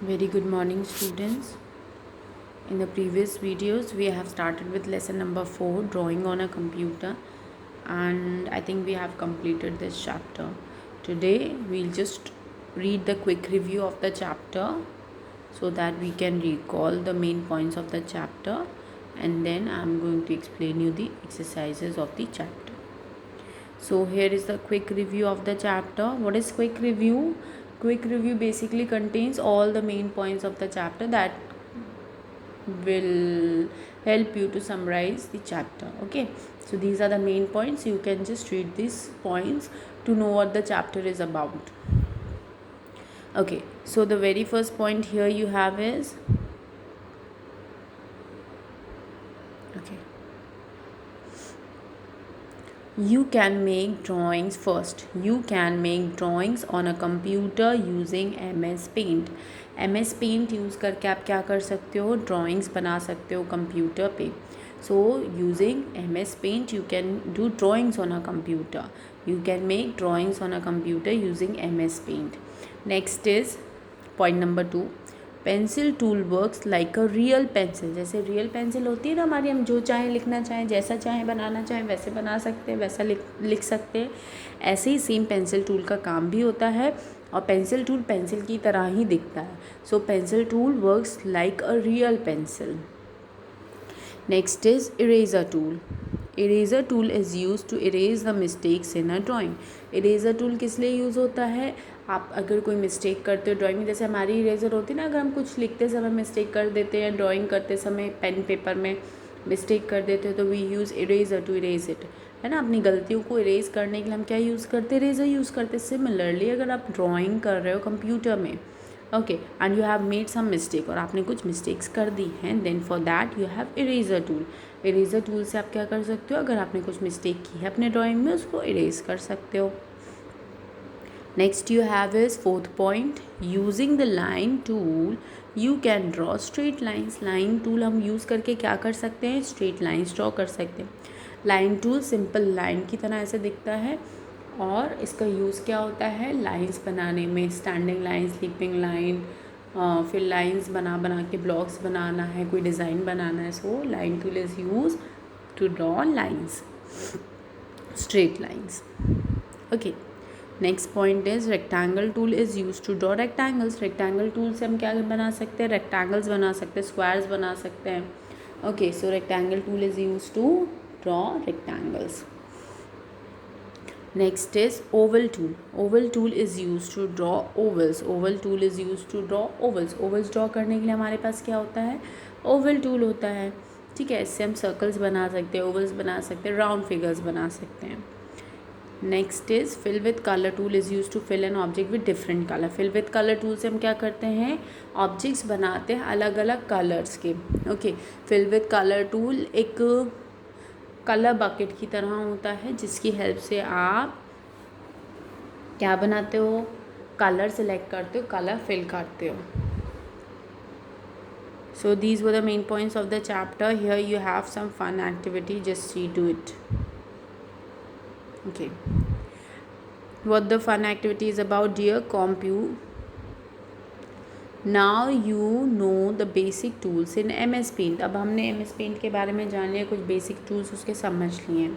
Very good morning, students. In the previous videos, we have started with lesson number 4, drawing on a computer, and I think we have completed this chapter. Today, we'll just read the quick review of the chapter so that we can recall the main points of the chapter, and then I'm going to explain you the exercises of the chapter. So here is the quick review of the chapter. What is quick review? Quick review basically contains all the main points of the chapter that will help you to summarize the chapter. Okay, so these are the main points. You can just read these points to know what the chapter is about. Okay, so the very first point here you have is okay, you can make drawings first. You can make drawings on a computer using MS Paint. MS Paint use करके आप क्या कर सकते हो, drawings बना सकते हो computer पे. So using MS Paint you can do drawings on a computer. You can make drawings on a computer using MS Paint. Next is point number 2. Pencil tool works like a real pencil. जैसे real pencil होती है ना हमारी, हम जो चाहें लिखना चाहें, जैसा चाहें बनाना चाहें वैसे बना सकते हैं, वैसा लिख सकते हैं. ऐसे ही सेम पेंसिल टूल का काम भी होता है और पेंसिल टूल पेंसिल की तरह ही दिखता है. So pencil tool works like a real pencil. Next is eraser tool. Eraser tool is use to erase the mistakes in a drawing. Eraser tool किस लिए यूज़ होता है? आप अगर कोई मिस्टेक करते हो ड्राइंग में, जैसे हमारी इरेजर होती है ना, अगर हम कुछ लिखते समय मिस्टेक कर देते हैं, ड्राइंग करते समय पेन पेपर में मिस्टेक कर देते हो, तो we use eraser to erase it, है ना. अपनी गलतियों को इरेज करने के लिए हम क्या यूज़ करते हैं? इरेजर यूज़ करते हैं. सिमिलरली अगर आप ड्राइंग कर रहे हो कंप्यूटर में, okay, and you have made some mistake, और आपने कुछ मिस्टेक्स कर दी हैं, then for that you have eraser tool. Eraser tool से आप क्या कर सकते हो? अगर आपने कुछ मिस्टेक की है अपने ड्राइंग में, उसको इरेज कर सकते हो. Next you have is fourth point, using the line tool you can draw straight lines. Line tool हम यूज़ करके क्या कर सकते हैं? स्ट्रेट लाइन्स ड्रॉ कर सकते हैं. लाइन टूल सिंपल लाइन की तरह ऐसे दिखता है और इसका यूज़ क्या होता है? लाइंस बनाने में, स्टैंडिंग लाइन, स्लीपिंग लाइन, फिर लाइंस बना के ब्लॉक्स बनाना है, कोई डिज़ाइन बनाना है. So line tool is use to draw lines, straight lines. Okay, next point is rectangle tool is use to draw rectangles. Rectangle tool से हम क्या बना सकते हैं? रेक्टेंगल्स बना सकते हैं, स्क्वायर्स बना सकते हैं. Okay, so rectangle tool is use to draw rectangles. Next is oval tool. Oval tool is used to draw ovals. Oval tool is used to draw ovals. Ovals draw करने के लिए हमारे पास क्या होता है? oval tool होता है. ठीक है, इससे हम सर्कल्स बना सकते हैं, ओवल्स बना सकते हैं, राउंड फिगर्स बना सकते हैं. Next is fill with colour tool is use to fill an object with different colour. Fill with colour tool से हम क्या करते हैं? ऑब्जेक्ट्स बनाते हैं अलग अलग कलर्स के. Okay, fill with colour tool एक कलर बकेट की तरह होता है जिसकी हेल्प से आप क्या बनाते हो? कलर सेलेक्ट करते हो, कलर फिल करते हो. So these were the main points of the chapter. Here you have some fun activity, just see to it. Okay, what the fun activity is about? Dear Compu, now you know the basic tools in MS Paint. अब हमने MS Paint के बारे में जान लिया, कुछ basic tools उसके समझ लिए.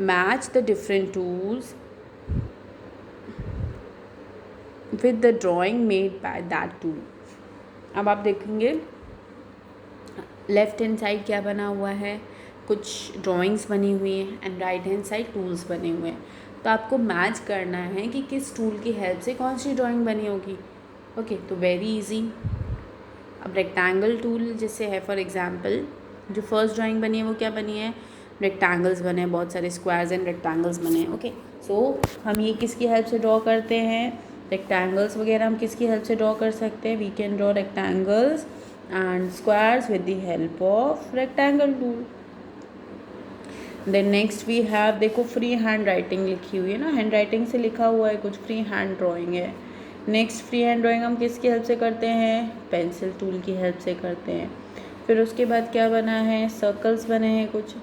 Match the different tools with the drawing made by that tool. अब आप देखेंगे लेफ्ट हैंड साइड क्या बना हुआ है? कुछ ड्राइंग्स बनी हुई हैं and right hand side tools बने हुए हैं. तो आपको मैच करना है कि किस टूल की हेल्प से कौन सी ड्राइंग बनी होगी. ओके, तो वेरी इजी. अब रेक्टेंगल टूल जैसे है, फॉर एग्जांपल जो फर्स्ट ड्राइंग बनी है वो क्या बनी है? रेक्टेंगल्स बने हैं, बहुत सारे स्क्वायर्स एंड रेक्टेंगल्स बने हैं. ओके, सो हम ये किसकी हेल्प से ड्रॉ करते हैं? रेक्टेंगल्स वगैरह हम किसकी हेल्प से ड्रॉ कर सकते हैं? We can draw rectangles and squares with the help of rectangle tool. Then next we have, देखो फ्री हैंड राइटिंग लिखी हुई है ना, हैंड राइटिंग से लिखा हुआ है, कुछ फ्री हैंड ड्राइंग है. नेक्स्ट फ्री हैंड ड्राइंग हम किसकी हेल्प से करते हैं? पेंसिल टूल की हेल्प से करते हैं. फिर उसके बाद क्या बना है? सर्कल्स बने हैं कुछ.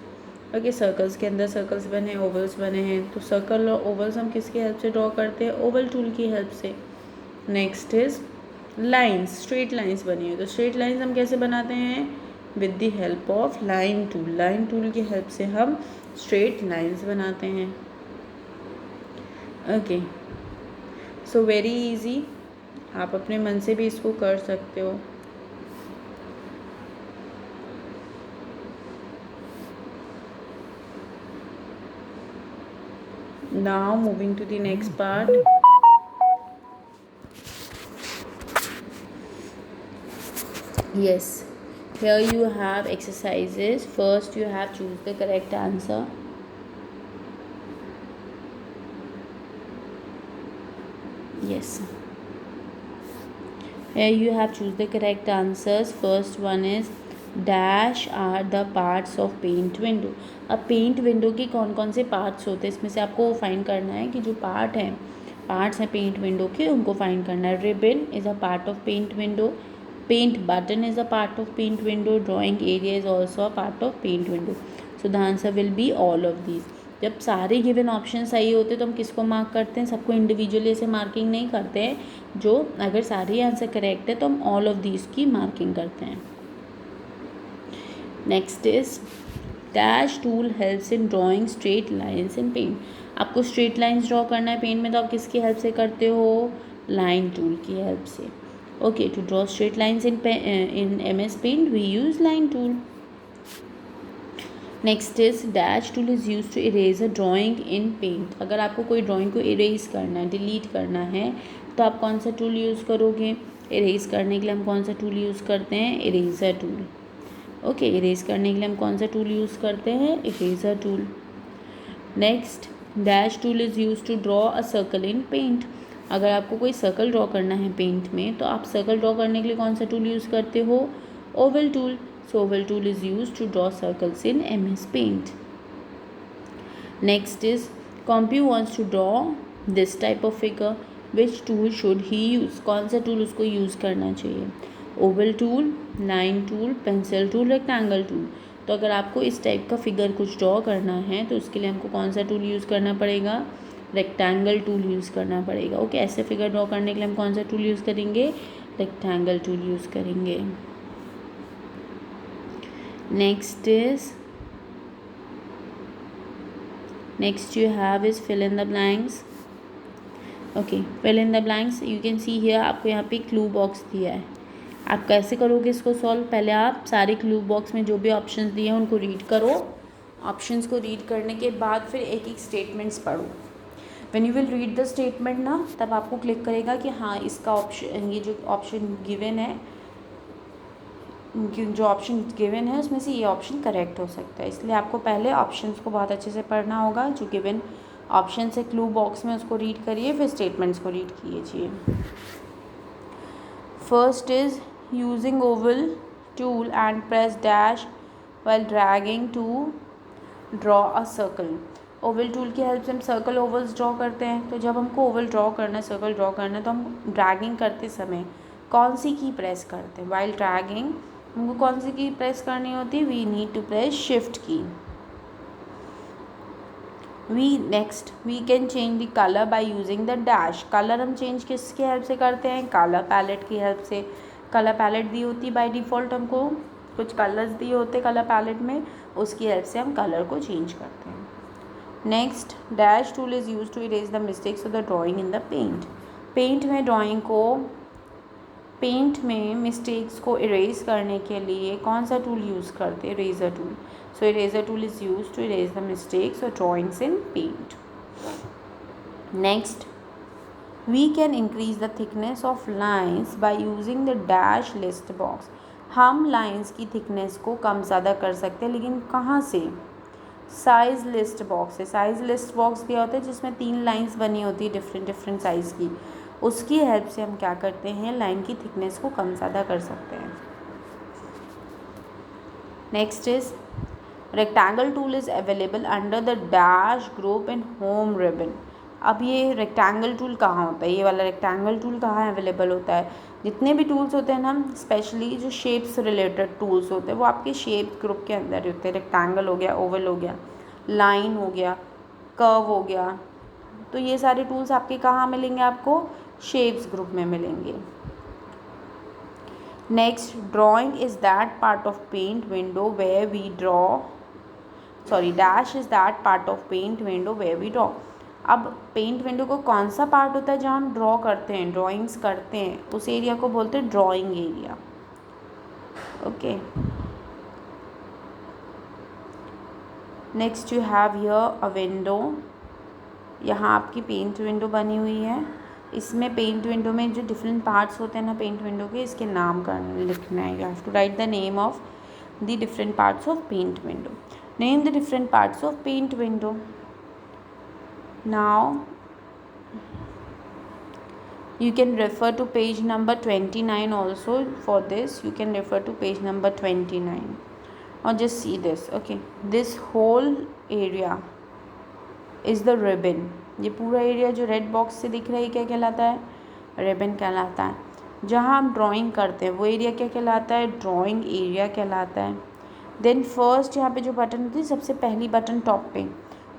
ओके, सर्कल्स के अंदर सर्कल्स बने हैं, ओवल्स बने हैं. तो सर्कल और ओवल्स हम किसकी हेल्प से ड्रॉ करते हैं? ओवल टूल की हेल्प से. Next his lines, straight lines बनी है, तो स्ट्रेट लाइंस हम कैसे बनाते हैं? With the help of line tool. Line tool की हेल्प से हम स्ट्रेट लाइंस बनाते हैं। ओके, सो वेरी इजी, आप अपने मन से भी इसको कर सकते हो। Now moving to the next part. Yes, here you have exercises. First you have choose the correct answer. Yes, here you have choose the correct answers. First one is dash are the parts of paint window. अब paint window के कौन कौन से parts होते हैं, इसमें से आपको फाइंड करना है कि जो पार्ट्स हैं पेंट विंडो के, उनको फाइंड करना है। Ribbon is a part of paint window, paint button is a part of paint window, drawing area is also a part of paint window. So the answer will be all of these. जब सारे given option सही होते तो हम किसको mark करते हैं? सबको इंडिविजुअली ऐसे मार्किंग नहीं करते हैं, जो अगर सारे आंसर करेक्ट है तो हम ऑल ऑफ दीज की मार्किंग करते हैं। Next is dash tool helps in drawing straight lines in paint. आपको स्ट्रेट लाइन्स ड्रॉ करना है पेंट में, तो आप किसकी हेल्प से करते हो? लाइन टूल की हेल्प से। Okay, to draw straight lines in MS paint we use line tool. Next is dash tool is use to erase a drawing in paint. अगर आपको कोई ड्राइंग को इरेज करना है, डिलीट करना है, तो आप कौन सा टूल यूज़ करोगे? इरेज करने के लिए हम कौन सा टूल यूज़ करते हैं? Eraser tool. ओके, इरेज करने के लिए हम कौन सा टूल यूज़ करते हैं? Eraser tool. Next, dash tool is use to draw a circle in paint. अगर आपको कोई सर्कल ड्रॉ करना है पेंट में, तो आप सर्कल ड्रॉ करने के लिए कौन सा टूल यूज़ करते हो? Oval tool. So oval tool is used to draw circles in MS Paint. Next is Compu wants to draw this type of figure. Which tool should he use? कौन सा tool उसको use करना चाहिए? Oval tool, line tool, pencil tool, rectangle tool. तो अगर आपको इस type का फिगर कुछ ड्रॉ करना है तो उसके लिए हमको कौन सा टूल यूज़ करना पड़ेगा? रेक्टेंगल टूल यूज़ करना पड़ेगा। ओके, ऐसे फिगर ड्रॉ करने के लिए हम कौन सा टूल यूज़ करेंगे? रेक्टेंगल टूल यूज़ करेंगे। Next you have is fill in the blanks. Okay, fill in the blanks. You can see here आपको यहाँ पे क्लू बॉक्स दिया है। आप कैसे करोगे इसको सॉल्व? पहले आप सारे क्लू बॉक्स में जो भी ऑप्शंस दिए हैं उनको रीड करो। ऑप्शंस को रीड करने के बाद फिर एक एक स्टेटमेंट्स पढ़ो। When you will read the statement ना, तब आपको क्लिक करेगा कि हाँ इसका ऑप्शन, ये जो ऑप्शन गिवन है, जो ऑप्शन गिवन है उसमें से ये ऑप्शन करेक्ट हो सकता है। इसलिए आपको पहले ऑप्शंस को बहुत अच्छे से पढ़ना होगा। जो गिवन ऑप्शन है क्लू बॉक्स में उसको रीड करिए, फिर स्टेटमेंट्स को रीड कीजिए। First is using oval tool and press dash while dragging to draw a circle. Oval tool की हेल्प से हम सर्कल ओवल्स ड्रॉ करते हैं। तो जब हमको ओवल ड्रॉ करना है, सर्कल ड्रॉ करना है, तो हम ड्रैगिंग करते समय कौन सी की प्रेस करते हैं? व्हाइल ड्रैगिंग हमको कौन सी की प्रेस करनी होती है? We need to press shift key. We can change the colour by using the dash. Colour हम चेंज किसकी हेल्प से करते हैं? कलर पैलेट की हेल्प से। कलर पैलेट दी होती है बाय डिफ़ॉल्ट, हमको कुछ कलर्स दिए होते कलर पैलेट में, उसकी हेल्प से हम कलर को चेंज करते हैं। Next, dash tool is use to erase the mistakes of the drawing in the paint. Paint में मिस्टेक्स को इरेज करने के लिए कौन सा टूल यूज़ करते हैं? Eraser tool. So eraser tool is use to erase the mistakes और drawings in paint. Next, we can increase the thickness of lines by using the dash list box. हम lines की thickness को कम ज़्यादा कर सकते हैं, लेकिन कहाँ से? साइज़ लिस्ट बॉक्स है। साइज़ लिस्ट बॉक्स दिया होता है जिसमें 3 लाइन्स बनी होती है डिफरेंट साइज़ की। उसकी हेल्प से हम क्या करते हैं? लाइन की थिकनेस को कम ज़्यादा कर सकते हैं। Next is rectangle tool is available under the dash group in home ribbon. अब ये रेक्टेंगल टूल कहाँ होता है? ये वाला रेक्टेंगल टूल कहाँ अवेलेबल होता है? जितने भी टूल्स होते हैं ना, स्पेशली जो शेप्स रिलेटेड टूल्स होते हैं, वो आपके शेप ग्रुप के अंदर होते हैं। रेक्टेंगल हो गया, ओवल हो गया, लाइन हो गया, कर्व हो गया, तो ये सारे टूल्स आपके कहाँ मिलेंगे? आपको शेप्स ग्रुप में मिलेंगे। Next, drawing is that part of paint window where we draw, sorry, dash is that part of paint window where we draw. अब पेंट विंडो को कौन सा पार्ट होता है जहाँ हम ड्रॉ करते हैं, ड्राइंग्स करते हैं, उस एरिया को बोलते हैं drawing area. Okay, next you have here a window. यहाँ आपकी पेंट विंडो बनी हुई है। इसमें पेंट विंडो में जो डिफरेंट पार्ट्स होते हैं ना पेंट विंडो के, इसके नाम करना लिखना है। You have to write the name of the different parts of paint window. Name the different parts of paint window. Now you can refer to page number 29 also. For this you can refer to page number 29 or just see this. Okay, this whole area is the ribbon. ये पूरा area जो red box से दिख रहा है क्या कहलाता है, रिबन कहलाता है। जहाँ हम ड्राइंग करते हैं वो एरिया क्या कहलाता है, ड्राइंग एरिया कहलाता है। देन फर्स्ट यहाँ पे जो बटन होती है, सबसे पहली बटन टॉप पे,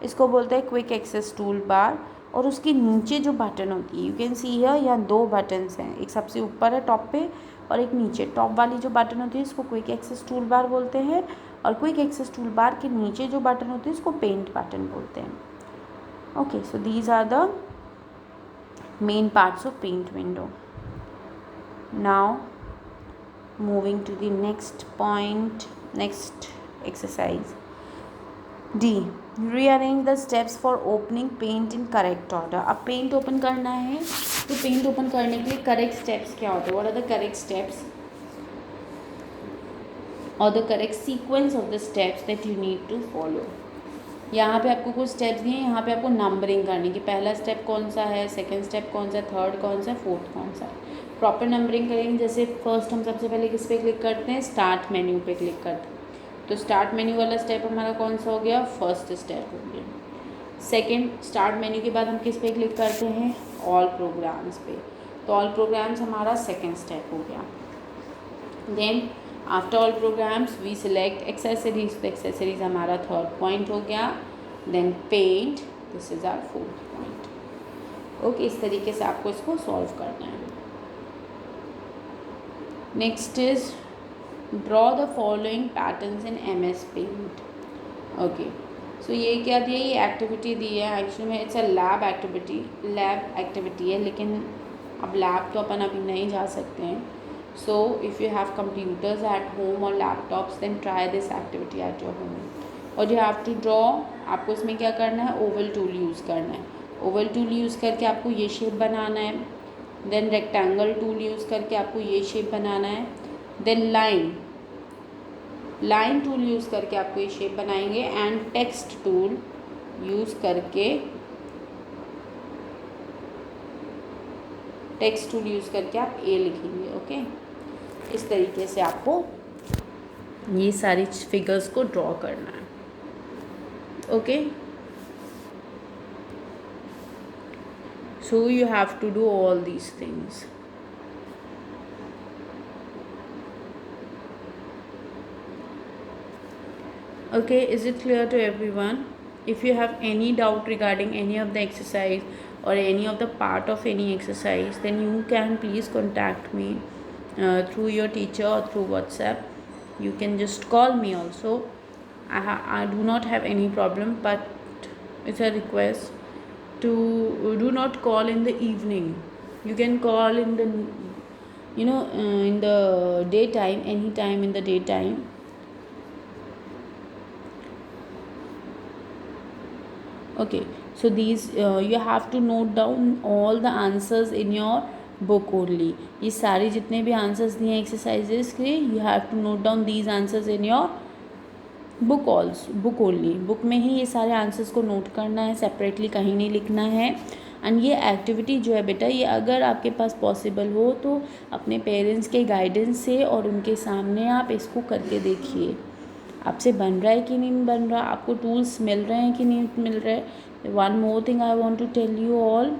इसको बोलते हैं क्विक एक्सेस टूल बार। और उसके नीचे जो बटन होती है, यू कैन सी हियर, यहाँ दो बटन्स हैं, एक सबसे ऊपर है टॉप पे और एक नीचे। टॉप वाली जो बटन होती है इसको क्विक एक्सेस टूल बार बोलते हैं, और क्विक एक्सेस टूल बार के नीचे जो बटन होती है इसको पेंट बटन बोलते हैं। Okay, so these are the main parts of paint window. Now moving to the next point, next exercise D, rearrange the steps for opening paint in correct order. अब paint open करना है तो paint open करने के लिए correct steps क्या होते हैं, what are the correct steps और the correct sequence of the steps that you need to follow. यहाँ पे आपको कुछ स्टेप्स दिए हैं, यहाँ पे आपको नंबरिंग करने की, पहला स्टेप कौन सा है, सेकंड स्टेप कौन सा है, थर्ड कौन सा है, फोर्थ कौन सा है। प्रॉपर नंबरिंग करेंगे। जैसे फर्स्ट हम सबसे पहले किस पे क्लिक करते हैं, स्टार्ट मेन्यू पे क्लिक करते हैं, तो स्टार्ट मेन्यू वाला स्टेप हमारा कौन सा हो गया, फर्स्ट स्टेप हो गया। सेकंड, स्टार्ट मेन्यू के बाद हम किस पे क्लिक करते हैं, ऑल प्रोग्राम्स पे, तो ऑल प्रोग्राम्स हमारा सेकंड स्टेप हो गया। Then after all programs we select accessories, तो एक्सेसरीज हमारा थर्ड पॉइंट हो गया। Then paint, this is our fourth point. Okay, इस तरीके से आपको इसको सॉल्व करना है। Next is draw the following patterns in MS paint. Okay, so ये क्या दिया, ये एक्टिविटी दी है। एक्चुअली में इट्स अ लैब एक्टिविटी है, लेकिन अब लैब तो अपन अभी नहीं जा सकते हैं। So if you have computers at home और laptops, then try this activity at your home. और यू हैव टू ड्रॉ, आपको इसमें क्या करना है, ओवल टूल यूज़ करना है। ओवल टूल यूज़ करके आपको ये शेप बनाना है। देन रेक्टेंगल टूल यूज़ करके आपको ये शेप बनाना है। देन लाइन टूल यूज़ करके आपको ये शेप बनाएंगे। एंड टेक्स्ट टूल यूज़ करके आप ए लिखेंगे। ओके, इस तरीके से आपको ये सारी फिगर्स को ड्रॉ करना है। Okay, so you have to do all these things. Okay, is it clear to everyone? If you have any doubt regarding any of the exercise or any of the part of any exercise, then you can please contact me through your teacher or through WhatsApp. You can just call me also. I do not have any problem, but it's a request to do not call in the evening. You can call in the in the daytime, any time in the daytime. Okay, so these you have to note down all the answers in your book only. ये सारे जितने भी answers दिए हैं exercises के, you have to note down these answers in your book only. Book में ही ये सारे आंसर्स को नोट करना है, सेपरेटली कहीं नहीं लिखना है। एंड ये एक्टिविटी जो है बेटा, ये अगर आपके पास पॉसिबल हो तो अपने पेरेंट्स के गाइडेंस से और उनके सामने आप इसको करके देखिए, आपसे बन रहा है कि नहीं बन रहा, आपको टूल्स मिल रहे हैं कि नहीं मिल रहे। One more thing I want to tell you all,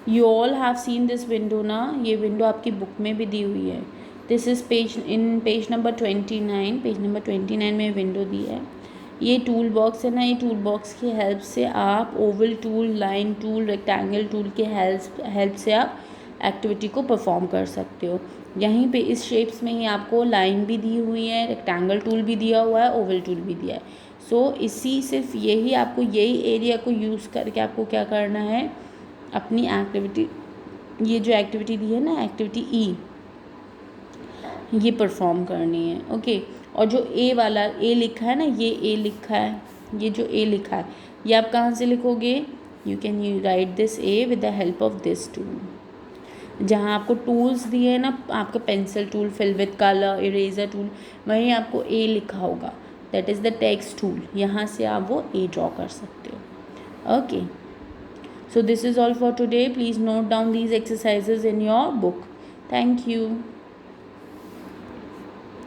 you all have seen this window ना, ये विंडो आपकी बुक में भी दी हुई है। This is page number 29, page number 29 में विंडो दी है। ये टूल बॉक्स है ना, ये टूल बॉक्स की हेल्प से आप Oval tool, line tool, rectangle tool के हेल्प से आप एक्टिविटी को परफॉर्म कर सकते हो। यहीं पे इस शेप्स में ही आपको लाइन भी दी हुई है, रेक्टेंगल टूल भी दिया हुआ है, ओवल टूल भी दिया है। सो इसी सिर्फ यही आपको यही एरिया को यूज़ करके आपको क्या करना है, अपनी एक्टिविटी, ये जो एक्टिविटी दी है ना, एक्टिविटी ई, ये परफॉर्म करनी है। ओके, और जो ए वाला ए लिखा है ना, ये ए लिखा है, ये जो ए लिखा है, ये आप कहाँ से लिखोगे, you can you write this A with the help of this tool. जहाँ आपको टूल्स दिए हैं ना, आपका pencil tool, fill with colour, eraser tool, वहीं आपको ए लिखा होगा, that is the text tool, यहाँ से आप वो ए ड्रॉ कर सकते हो। Okay, so this is all for today. Please note down these exercises in your book. Thank you.